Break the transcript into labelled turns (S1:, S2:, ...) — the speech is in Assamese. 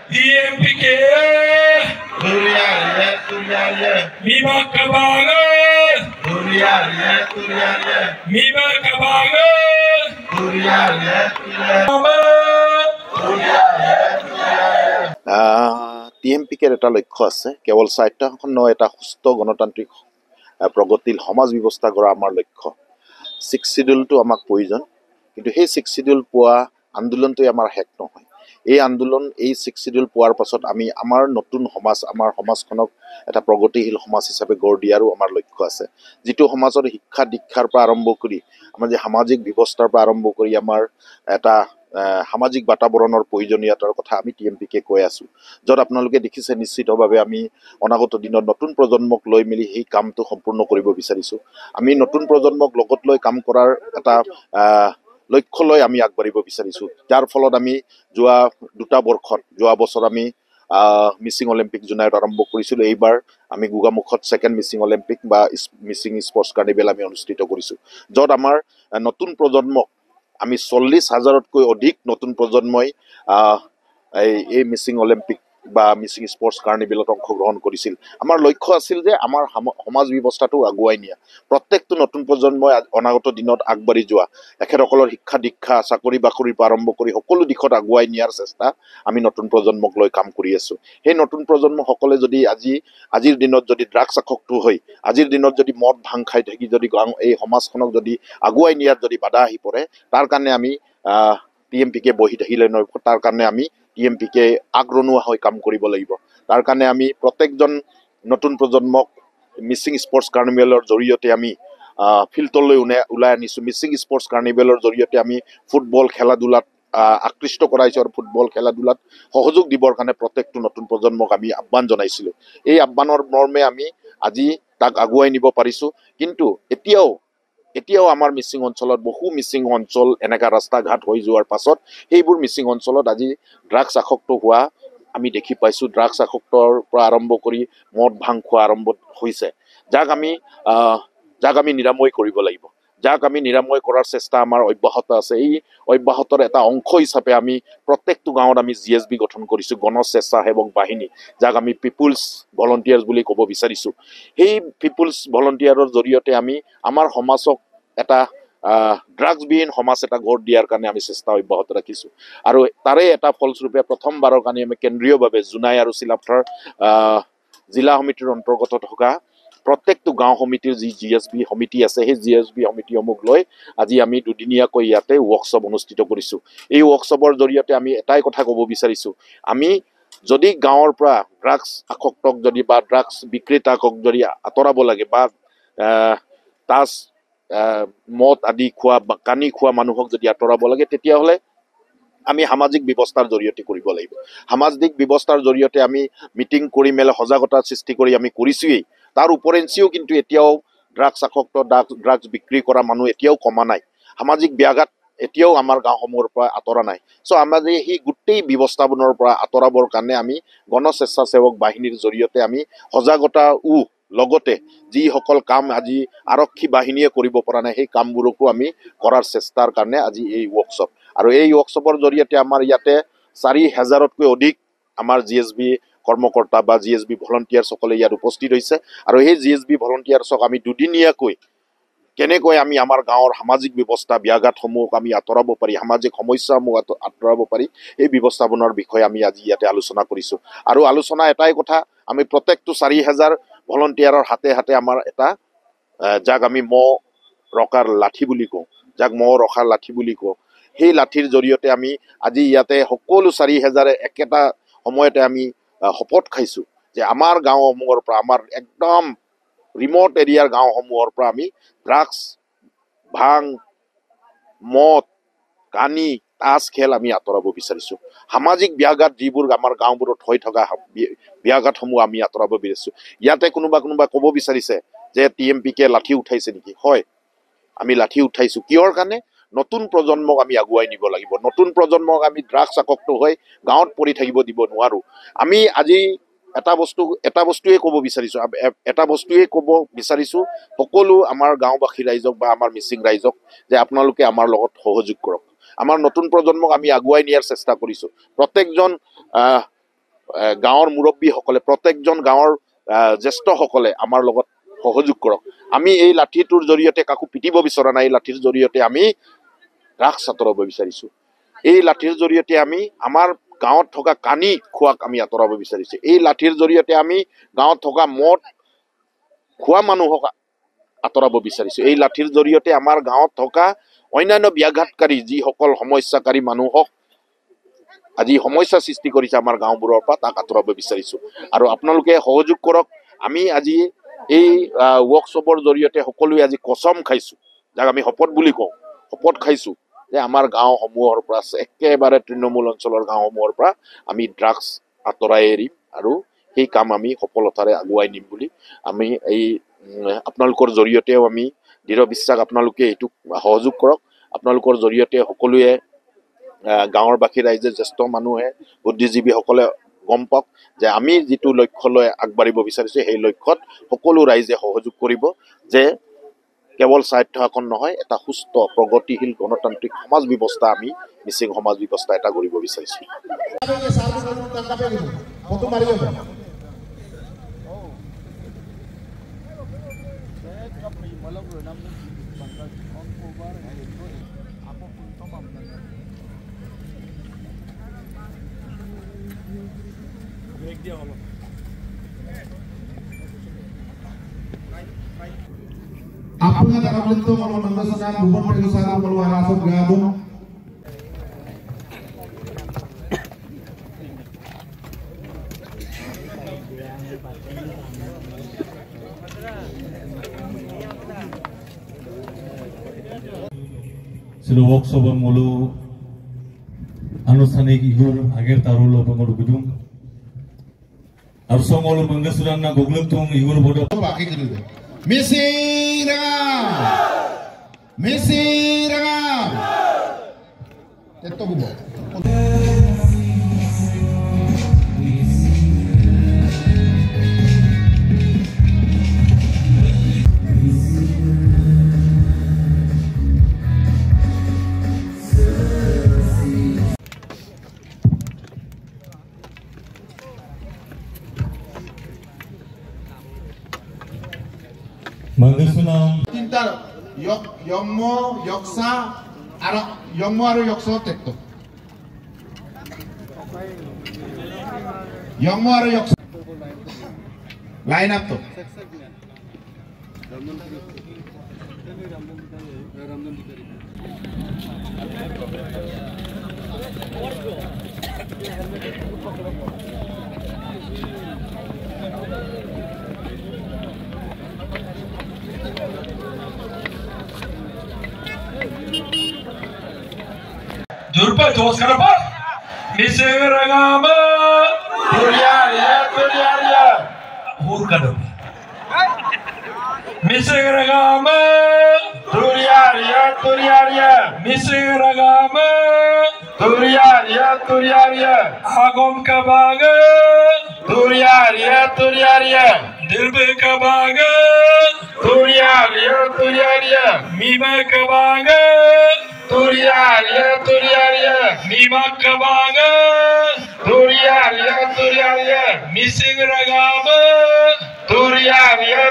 S1: DMPK Mima Kabaga Mima Kabaga
S2: TMPKৰ এটা লক্ষ্য আছে কেৱল স্বায়ত্তশাসন নহয় এটা সুস্থ গণতান্ত্ৰিক প্ৰগতিৰ সমাজ ব্যৱস্থা কৰা আমাৰ লক্ষ্য 6 শিডিউলটো আমাক প্ৰয়োজন কিন্তু সেই 6 শিডিউল পোৱা আন্দোলনটোৱে আমাৰ শেষ নহয় এই আন্দোলন এই 6 শিডিউল পোৱাৰ পাছত আমি আমাৰ নতুন সমাজ আমাৰ সমাজখনক এটা প্ৰগতিশীল সমাজ হিচাপে গঢ় দিয়াৰো আমাৰ লক্ষ্য আছে যিটো সমাজৰ শিক্ষা দীক্ষাৰ পৰা আৰম্ভ কৰি আমাৰ যে সামাজিক ব্যৱস্থাৰ পৰা আৰম্ভ কৰি আমাৰ এটা সামাজিক বাতাবৰণৰ প্ৰয়োজনীয়তাৰ কথা আমি TMPকে কৈ আছো যত আপোনালোকে দেখিছে নিশ্চিতভাৱে আমি অনাগত দিনত নতুন প্ৰজন্মক লৈ মিলি সেই কামটো সম্পূৰ্ণ কৰিব বিচাৰিছো আমি নতুন প্ৰজন্মক লগত লৈ কাম কৰাৰ এটা লক্ষ্য লৈ আমি আগবাঢ়িব বিচাৰিছো যাৰ ফলত আমি যোৱা বছৰ আমি মিছিং অলিম্পিক জুনাইত আৰম্ভ কৰিছিলো এইবাৰ আমি গোগামুখত সেকেন্ড মিছিং অলিম্পিক বা মিছিং স্পৰ্টছ কাৰ্নিভেল আমি অনুষ্ঠিত কৰিছো যত আমাৰ নতুন প্ৰজন্মক আমি 40,000তকৈ অধিক নতুন প্ৰজন্মই এই মিছিং অলিম্পিক বা মিছিং স্পৰ্টছ কাৰ্নিভেলত অংশগ্ৰহণ কৰিছিল আমাৰ লক্ষ্য আছিল যে আমাৰ সমাজ ব্যৱস্থাটো আগুৱাই নিয়া প্ৰত্যেকটো নতুন প্ৰজন্মই অনাগত দিনত আগবাঢ়ি যোৱা এখেতসকলৰ শিক্ষা দীক্ষা চাকৰি বাকৰিৰ পৰা আৰম্ভ কৰি সকলো দিশত আগুৱাই নিয়াৰ চেষ্টা আমি নতুন প্ৰজন্মক লৈ কাম কৰি আছো সেই নতুন প্ৰজন্মসকলে যদি আজিৰ দিনত যদি ড্ৰাগছ আসক্ত হৈ আজিৰ দিনত যদি মদ ভাং খাই থাকি যদি এই সমাজখনক যদি আগুৱাই নিয়াত যদি বাধা আহি পৰে তাৰ কাৰণে আমি TMPকে বহি থাকিলে নহয় তাৰ কাৰণে আমি TMPকে আগৰণুৱা হৈ কাম কৰিব লাগিব তাৰ কাৰণে আমি প্ৰত্যেকজন নতুন প্ৰজন্মক মিছিং স্পৰ্টছ কাৰ্নিভেলৰ জৰিয়তে আমি ফিল্ডলৈ ওলাই আনিছো মিছিং স্পৰ্টছ কাৰ্নিভেলৰ জৰিয়তে আমি ফুটবল খেলা ধূলাত আকৃষ্ট কৰাইছো আৰু ফুটবল খেলা ধূলাত সহযোগ দিবৰ কাৰণে প্ৰত্যেকটো নতুন প্ৰজন্মক আমি আহ্বান জনাইছিলো এই আহ্বানৰ মৰ্মে আমি আজি তাক আগুৱাই নিব পাৰিছো কিন্তু এতিয়াও আমাৰ মিছিং অঞ্চলত বহু মিছিং অঞ্চল এনেকা ৰাস্তা ঘাট হৈ যোৱাৰ পাছত সেইবোৰ মিছিং অঞ্চলত আজি ড্ৰাগছ আসক্ত হোৱা আমি দেখি পাইছো ড্ৰাগছ আসক্তৰ পৰা আৰম্ভ কৰি মদ ভাং খোৱা আৰম্ভ হৈছে যাক আমি নিৰাময় কৰিব লাগিব যাক আমি নিৰাময় কৰাৰ চেষ্টা আমাৰ অব্যাহত আছে এই অব্যাহতৰ এটা অংশ হিচাপে আমি প্ৰত্যেকটো গাঁৱত আমি GSB গঠন কৰিছো গণ স্বেচ্ছাসেৱক বাহিনী যাক আমি পিপুলছ ভলণ্টিয়াৰ্ছ বুলি ক'ব বিচাৰিছো সেই পিপুলছ ভলণ্টিয়াৰৰ জৰিয়তে আমি আমাৰ সমাজক এটা ড্ৰাগছবিহীন সমাজ এটা গঢ় দিয়াৰ কাৰণে আমি চেষ্টা অব্যাহত ৰাখিছো আৰু তাৰে এটা ফলস্বৰূপে প্ৰথমবাৰৰ কাৰণে আমি কেন্দ্ৰীয়ভাৱে জুনাই আৰু চিলাপথাৰ জিলা সমিতিৰ অন্তৰ্গত থকা প্ৰত্যেকটো গাঁও সমিতিৰ যি GSB সমিতি আছে সেই GSB সমিতিসমূহ লৈ আজি আমি দুদিনীয়াকৈ ইয়াতে ৱৰ্কশ্বপ অনুষ্ঠিত কৰিছো এই ৱৰ্কশ্বপৰ জৰিয়তে আমি এটাই কথা ক'ব বিচাৰিছো আমি যদি গাঁৱৰ পৰা ড্ৰাগছ আসক্তক যদি বা ড্ৰাগছ বিক্ৰেতাক যদি আঁতৰাব লাগে বা তাছ মদ আদি খোৱা বা কানি খোৱা মানুহক যদি আঁতৰাব লাগে তেতিয়াহ'লে আমি সামাজিক ব্যৱস্থাৰ জৰিয়তে কৰিব লাগিব সামাজিক ব্যৱস্থাৰ জৰিয়তে আমি মিটিং কৰি মেলে সজাগতা সৃষ্টি কৰি আমি কৰিছোৱেই তাৰ উপৰেঞ্চিও কিন্তু এতিয়াও ড্ৰাগছ আসক্ত ড্ৰাগছ বিক্ৰী কৰা মানুহ এতিয়াও কমা নাই সামাজিক ব্যাঘাত এতিয়াও আমাৰ গাঁওসমূহৰ পৰা আঁতৰা নাই আমাৰ সেই গোটেই ব্যৱস্থাপনাৰ পৰা আঁতৰাবৰ কাৰণে আমি গণ স্বেচ্ছাসেৱক বাহিনীৰ জৰিয়তে আমি সজাগতা লগতে যিসকল কাম আজি আৰক্ষী বাহিনীয়ে কৰিব পৰা নাই সেই কামবোৰকো আমি কৰাৰ চেষ্টাৰ কাৰণে আজি এই ৱৰ্কশ্বপ আৰু এই ৱৰ্কশ্বপৰ জৰিয়তে আমাৰ ইয়াতে 4,000তকৈ অধিক আমাৰ GSB কৰ্মকৰ্তা বা GSB ভলণ্টিয়াৰ্ছসকলে ইয়াত উপস্থিত হৈছে আৰু সেই GSB ভলণ্টিয়াৰ্ছক আমি দুদিনীয়াকৈ কেনেকৈ আমি আমাৰ গাঁৱৰ সামাজিক ব্যৱস্থা ব্যাঘাতসমূহ আমি আঁতৰাব পাৰি সামাজিক সমস্যাসমূহ আঁতৰাব পাৰি এই ব্যৱস্থাপনাৰ বিষয়ে আমি আজি ইয়াতে আলোচনা কৰিছো আৰু আলোচনা এটাই কথা আমি প্ৰত্যেকটো 4,000 ভলণ্টিয়াৰৰ হাতে হাতে আমাৰ এটা যাক আমি মহ ৰখাৰ লাঠি বুলি কওঁ সেই লাঠিৰ জৰিয়তে আমি আজি ইয়াতে সকলো 4,000 একেটা সময়তে আমি শপত খাইছো যে আমাৰ গাঁওসমূহৰ পৰা আমাৰ একদম ৰিমট এৰিয়াৰ গাঁওসমূহৰ পৰা আমি ড্ৰাগছ ভাং মদ কানি তাছ খেল আমি আঁতৰাব বিচাৰিছো সামাজিক ব্যাঘাত যিবোৰ আমাৰ গাঁওবোৰত হৈ থকা ব্যাঘাতসমূহ আমি আঁতৰাব বিচাৰিছো ইয়াতে কোনোবা ক'ব বিচাৰিছে যে TMPকে লাঠি উঠাইছে নেকি হয় আমি লাঠি উঠাইছো কিহৰ কাৰণে নতুন প্ৰজন্মক আমি আগুৱাই নিব লাগিব নতুন প্ৰজন্মক আমি ড্ৰাগছ আসক্ত হৈ গাঁৱত পৰি থাকিব দিব নোৱাৰো আমি আজি এটা বস্তুৱে ক'ব বিচাৰিছো সকলো আমাৰ গাঁওবাসী ৰাইজক বা আমাৰ মিছিং ৰাইজক যে আপোনালোকে আমাৰ লগত সহযোগ কৰক আমাৰ নতুন প্ৰজন্মক আমি আগুৱাই নিয়াৰ চেষ্টা কৰিছো প্ৰত্যেকজন গাঁৱৰ মুৰব্বীসকলে প্ৰত্যেকজন গাঁৱৰ জ্যেষ্ঠসকলে আমাৰ লগত সহযোগ কৰক। আমি এই লাঠিটোৰ জৰিয়তে কাকো পিটিব বিচৰা নাই, এই লাঠিৰ জৰিয়তে আমি ড্ৰাগছ আঁতৰাব বিচাৰিছোঁ। এই লাঠিৰ জৰিয়তে আমি আমাৰ গাঁৱত থকা কানি খোৱাক আমি আঁতৰাব বিচাৰিছোঁ। এই লাঠিৰ জৰিয়তে আমি গাঁৱত থকা মদ খোৱা মানুহক আঁতৰাব বিচাৰিছোঁ। এই লাঠিৰ জৰিয়তে আমাৰ গাঁৱত থকা অন্যান্য ব্যাঘাতকাৰী যিসকল সমস্যাকাৰী মানুহক আজি সমস্যা সৃষ্টি কৰিছে আমাৰ গাঁওবোৰৰ পৰা, তাক আঁতৰাব বিচাৰিছোঁ। আৰু আপোনালোকে সহযোগ কৰক। আমি আজি এই ৱৰ্কশ্বপৰ জৰিয়তে সকলোৱে আজি কচম খাইছোঁ, যাক আমি শপত বুলি কওঁ, শপত খাইছোঁ যে আমাৰ গাঁওসমূহৰ পৰা একেবাৰে তৃণমূল অঞ্চলৰ গাঁওসমূহৰ পৰা আমি ড্ৰাগছ আঁতৰাই এৰিম আৰু সেই কাম আমি সফলতাৰে আগুৱাই নিম বুলি আমি এই আপোনালোকৰ জৰিয়তেও আমি দৃঢ় বিশ্বাস, আপোনালোকে এইটোক সহযোগ কৰক। আপোনালোকৰ জৰিয়তে সকলোৱে গাঁৱৰ বাসী ৰাইজে, জ্যেষ্ঠ মানুহে, বুদ্ধিজীৱীসকলে গম পাওক যে আমি যিটো লক্ষ্য লৈ আগবাঢ়িব বিচাৰিছোঁ সেই লক্ষ্যত সকলো ৰাইজে সহযোগ কৰিব, যে কেৱল স্বায়ত্ত শাসন নহয়, এটা সুস্থ প্ৰগতিশীল গণতান্ত্ৰিক সমাজ ব্যৱস্থা আমি মিচিং সমাজ ব্যৱস্থা এটা কৰিব বিচাৰিছোঁ।
S3: Apanya dalam bentuk kalau mengesahkan bukan pengusaha keluar asap gabung.
S4: Silo workshop mulu anuষ্ঠানিক ইহুর আগের তারুল বঙ্গল গুদুম আর সমল মঙ্গসুরান না গুগলুম তুম ইহুর বড়
S3: Pakai gitu. Misi rangam. Itu gua.
S4: Manggesunam
S3: Tinta yongmo yoksa ara yongmo aru yokso tekto. Yongmo aru yokso. Line up tuh.
S1: Durpa dos karapa. Mising ragama. Turiaria. Hur kadam. Mising ragama. Turiaria. Mising ragama. Turiaria. Agom kabaga. Turiaria. Dilbe kabaga. Turiaria. Mima kabaga. Turiaria. Mima kabaga. Turiaria. Mising ragama. Turiaria.